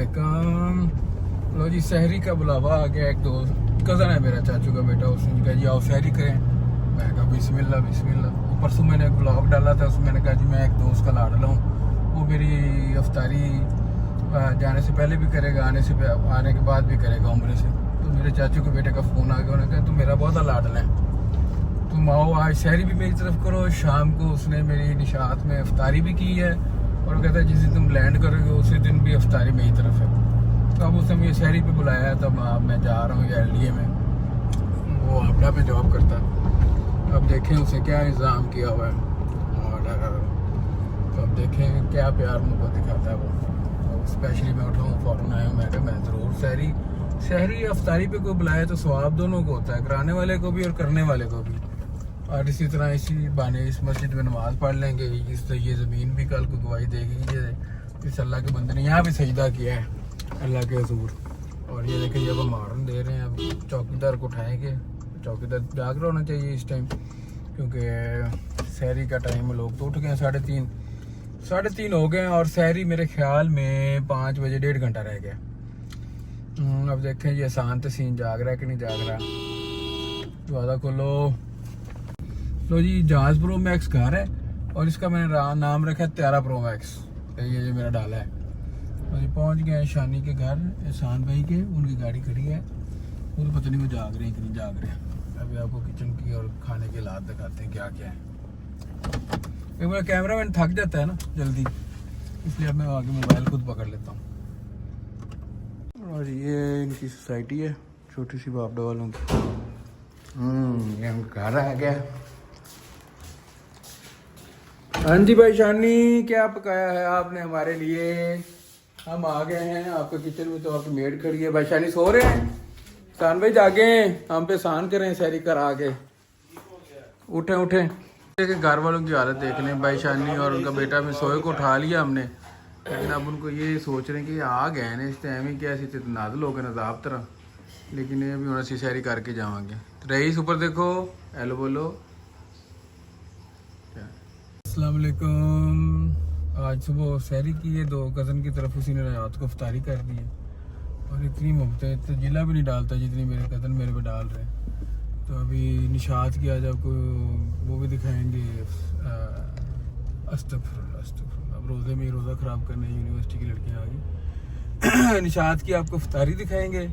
अस्सलामुअलैकुम। लो जी, सहरी का बुलावा आ गया। एक दोस्त कज़न है मेरा, चाचू का बेटा, उसने कहा जी आओ सहरी करें। मैं कहा बिस्मिल्लाह बिस्मिल्लाह। परसों मैंने एक ब्लॉग डाला था, उसमें मैंने कहा जी मैं एक दोस्त का लाडला हूँ, वो मेरी अफ्तारी जाने से पहले भी करेगा, आने के बाद भी करेगा उम्र से। तो मेरे चाचू के बेटे का फ़ोन आ गया, उन्होंने कहा तुम मेरा बहुत लाडला है, तुम आओ आज सहरी भी मेरी तरफ करो। शाम को उसने मेरी निशात में अफ्तारी भी की है, और कहता है जिस दिन तुम लैंड करोगे उसी दिन भी अफ्तारी मेरी तरफ है। तो अब उसने मुझे शहरी पे बुलाया है, तो मैं जा रहा हूँ LDA में, वो आपडा पे जॉब करता है। अब देखें उसे क्या इंतज़ाम किया हुआ है, और तो अब देखें क्या प्यार मुझको दिखाता है वो। स्पेशली मैं उठा हूँ, फ़ौरन आया हूँ, मैं कहा मैं ज़रूर शहरी अफ्तारी पे कोई बुलाए तो स्वाब दोनों को होता है, कराने वाले को भी और करने वाले को भी। और इसी तरह इसी बहाने इस मस्जिद में नमाज़ पढ़ लेंगे, इस तो ये ज़मीन भी कल को गवाही देगी। ये इस अल्लाह के बंदे ने यहाँ भी सजदा किया है अल्लाह के हज़ूर। और ये देखिए अब हम मारन दे रहे हैं, अब चौकीदार को उठाएंगे। चौकीदार जाग रहा होना चाहिए इस टाइम, क्योंकि सहरी का टाइम, लोग तो उठ गए हैं 3:30 हो गए हैं, और सहरी मेरे ख्याल में 5 बजे 1.5 घंटा रह गया। अब देखें ये आसान तसीन जाग रहा है कि नहीं जाग रहा। दरवाज़ा खोलो। लो जी, जहाज़ प्रो मैक्स घर है, और इसका मैंने नाम रखा है 13 प्रो मैक्स। ये जो मेरा डाला है। तो ये पहुँच गए हैं शानी के घर, एहसान भाई के, उनकी गाड़ी खड़ी है। वो तो पता नहीं वो जाग रहे हैं कि नहीं जाग रहे हैं। अभी आपको किचन की और खाने के हालात दिखाते हैं क्या क्या है। एक मेरा कैमरा मैन थक जाता है ना जल्दी, इसलिए अब मैं आगे मोबाइल खुद पकड़ लेता हूँ। और ये इनकी सोसाइटी है, छोटी सी बापडा वालों की। ये हम घर आ गया। हाँ जी भाई शानी, क्या पकाया है आपने हमारे लिए? हम आ गए हैं आपके किचन में, तो आपकी मेड खड़ी है। भाई शानी सो रहे हैं, शान भाई जागे, हम पे शान करें सहरी करा के। उठें उठें। देखिए घर वालों की हालत देख लें, भाई शानी और उनका बेटा में सोए को उठा लिया हमने, लेकिन अब उनको ये सोच रहे हैं कि आ गए ना इस टाइम ही, क्या ऐसी नादल हो गए नजाब तरह, लेकिन ये भी उन्हें सहरी करके जावांगे। रईस ऊपर देखो, हेलो बोलो। अस्सलाम वालेकुम। आज सुबह सहरी की है, 2 कज़न की तरफ उसी ने रात को अफ्तारी कर दी है, और इतनी मोहब्बतें तो जिला भी नहीं डालता जितनी मेरे कज़न मेरे पे डाल रहे हैं। तो अभी निशात की आज आपको वो भी दिखाएंगे। अस्तगफुरुल्लाह। अब रोज़े में रोज़ा ख़राब करने यूनिवर्सिटी की लड़कियाँ आ गई। निशात की आपको अफ्तारी दिखाएंगे,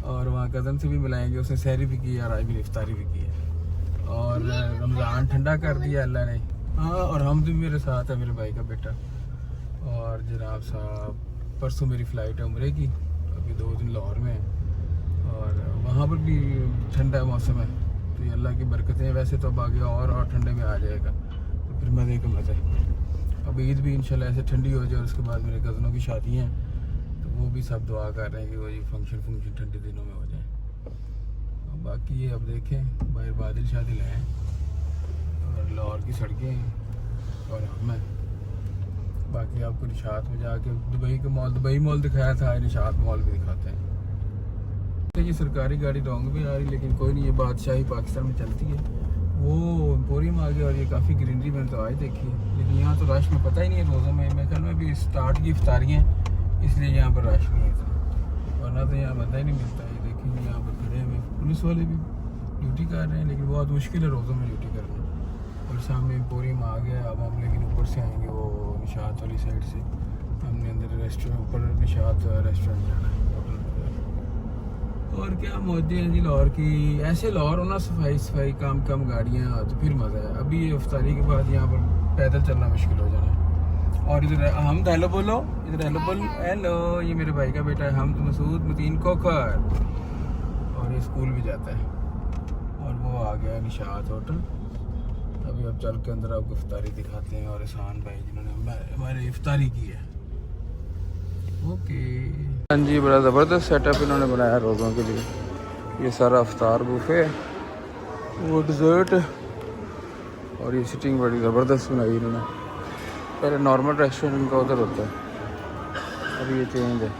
और वहाँ कज़न से भी मिलाएंगे, उसने सहरी भी की है और आज भी अफ्तारी भी की है। और रमज़ान ठंडा कर दिया अल्लाह ने। हाँ, और हम भी मेरे साथ है मेरे भाई का बेटा। और जनाब साहब परसों मेरी फ़्लाइट है उम्रे की, अभी 2 दिन लाहौर में है, और वहाँ पर भी ठंडा मौसम है। तो ये अल्लाह की बरकतें हैं। वैसे तो अब आगे और ठंडे में आ जाएगा, तो फिर मज़े का मज़ा है। अब ईद भी इंशाल्लाह ऐसे ठंडी हो जाए, और उसके बाद मेरे कज़नों की शादी हैं, तो वो भी सब दुआ कर रहे हैं कि वो ये फंक्शन ठंडे दिनों में हो जाए। और बाकी ये अब देखें, बाहर बादल शादिल हैं, और लाहौर की सड़कें और हम हैं। बाकी आपको निशात में जाके दुबई मॉल दिखाया था, निशात मॉल भी दिखाते हैं। ये सरकारी गाड़ी रॉन्ग भी आ रही, लेकिन कोई नहीं, ये बादशाही पाकिस्तान में चलती है। वो एम्पोरियम आ गया, और ये काफ़ी ग्रीनरी मैंने तो आज देखी है, लेकिन यहाँ तो रश में पता ही नहीं है रोज़ों में। मेरे ख्याल में भी स्टार्ट की इफ्तारियाँ, इसलिए यहाँ पर रश नहीं है, वरना तो यहाँ बंदा ही नहीं मिलता। ये देखेंगे यहाँ पर खड़े हुए पुलिस वाले भी ड्यूटी कर रहे हैं, लेकिन बहुत मुश्किल है रोज़ों में ड्यूटी करना। और सामने एम्पोरियम आ गया। अब हम लेकिन ऊपर से आएंगे, वो निशात वाली साइड से। हमने अंदर रेस्टोरेंट, ऊपर निशात रेस्टोरेंट जाना है, होटल वगैरह। और क्या मौजें हैं जी लाहौर की। ऐसे लाहौर होना, सफाई कम गाड़ियाँ, तो फिर मज़ा है। अभी ये अफ्तारी के बाद यहाँ पर पैदल चलना मुश्किल हो जाना है। और इधर हम हेलो बोलो, इधर हेलो बोलो। हेलो, ये मेरे भाई का बेटा है हमद मसूद मतीन कोकर, और ये स्कूल भी जाता है। और वो आ गया निशात होटल। अभी अब चल के अंदर आपको इफ्तारी दिखाते हैं, और एहसान भाई जिन्होंने हमारे इफ्तारी की है। ओके। हाँ जी, बड़ा ज़बरदस्त सेटअप इन्होंने बनाया रोज़ों के लिए। ये सारा अफ्तार बुफे, वो डिज़र्ट, और ये सिटिंग बड़ी ज़बरदस्त बनाई इन्होंने। पहले नॉर्मल रेस्टोरेंट का उधर होता है, अभी ये चेंज है।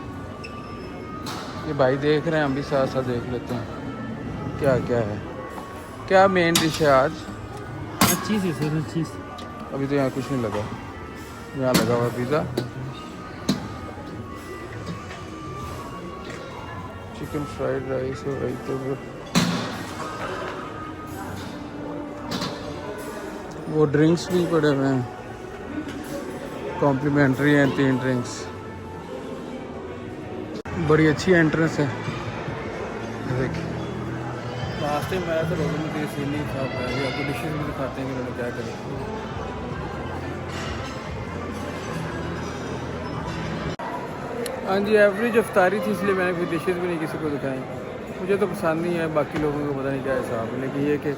ये भाई देख रहे हैं, हम भी साथ साथ देख लेते हैं क्या क्या है। क्या मेन डिश है आज? चीज़ है सर, चीज़। अभी तो यहाँ कुछ नहीं लगा, यहाँ लगा हुआ पिज़्ज़ा। चिकन फ्राइड राइस और वेजिटेबल। वो ड्रिंक्स भी पड़े हुए हैं, कॉम्प्लीमेंट्री हैं 3 ड्रिंक्स। बड़ी अच्छी एंट्रेंस है। देखिए लास्ट टाइम आया तो लोगों में कोई सीन नहीं था। अभी आपको डिशेज भी दिखाते हैं कि उन्होंने क्या करें। हाँ जी, एवरेज अफ्तारी थी, इसलिए मैंने कोई डिशेज भी नहीं किसी को दिखाई। मुझे तो पसंद नहीं है, बाकी लोगों को पता नहीं क्या हिसाब है, लेकिन ये कि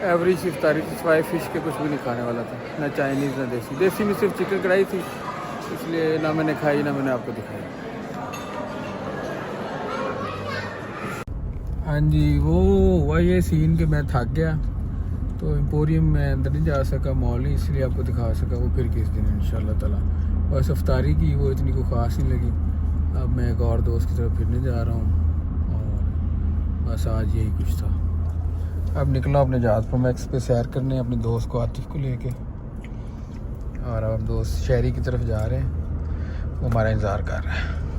एवरेज इफ्तारी थी। सिवाय फ़िश के कुछ भी नहीं खाने वाला था, ना चाइनीज़ ना देसी। देसी में सिर्फ चिकन कढ़ाई थी, इसलिए ना मैंने खाई ना मैंने आपको दिखाई। हाँ जी, वो हुआ ये सीन कि मैं थक गया तो एम्पोरियम में अंदर नहीं जा सका, मॉल ही, इसलिए आपको दिखा सका। वो फिर किस दिन इंशाल्लाह ताला। बस अफ्तारी की वो इतनी को ख़ास नहीं लगी। अब मैं एक और दोस्त की तरफ फिरने जा रहा हूँ और बस आज यही कुछ था। अब निकला अपने जहाज़ मैक्स पे सैर करने अपने दोस्त को आतिफ को लेके, और अब हम दोस्त शहरी की तरफ जा रहे हैं। वो हमारा इंतज़ार कर रहा है।